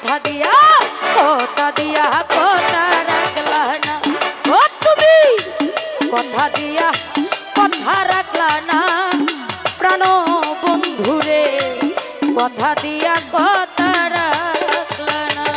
কথা দিয়া কথা রাখলা না ও তুমি কথা দিয়া কথা রাখলা না প্রাণ বন্ধুরে কথা দিয়া কথা রাখলা না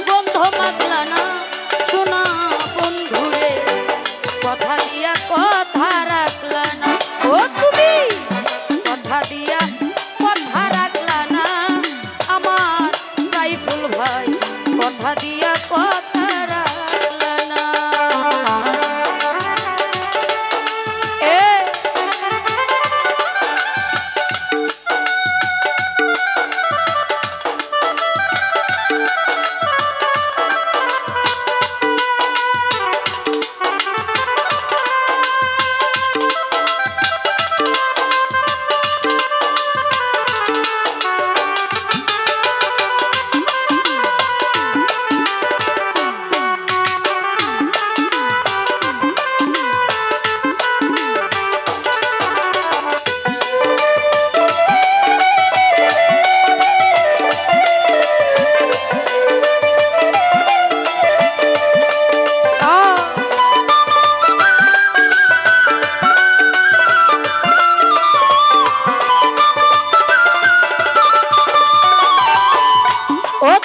বন্ধ মাগলা না শোনা বন্ধুরে কথা দিয়া কথা রাখলা না ও তুমি কথা দিয়া কথা রাখলা না আমার সাইফুল ভাই কথা দিয়া কথা রাখলা না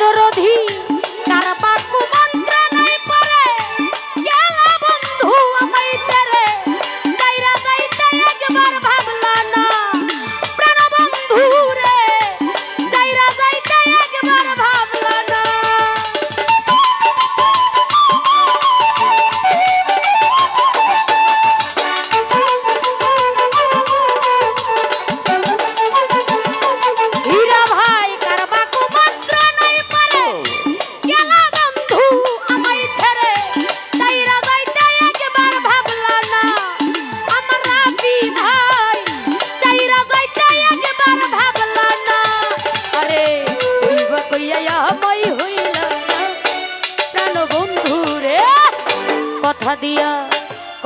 দরধি কার বাকু মন্ত্র নাই পরে গেলা বন্ধু আমায় ছেড়ে যাইরা যাইতে একবার ভাবলা না প্রাণ বন্ধু রে যাইরা যাইতে একবার ভাবলা না হীরা ভাই কার বাকু মন্ত্র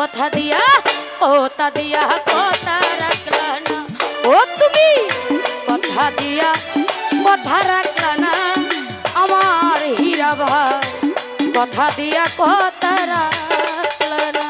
কথা দিয়া কথা দিয়া কথা রাখলা না ও তুমি কথা দিয়া কথা রাখলা না আমার হীরা ভাই কথা দিয়া কথা রাখলা না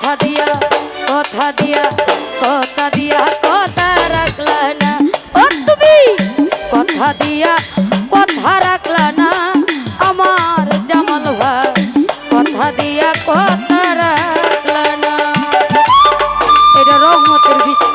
কথা দিয়া কথা দিয়া কথা দিয়া কথা রাখলা না ও তুমি কথা দিয়া কথা রাখলা না আমার জামাল ভাই কথা দিয়া কথা রাখলা না এটা রহমতের বিষয়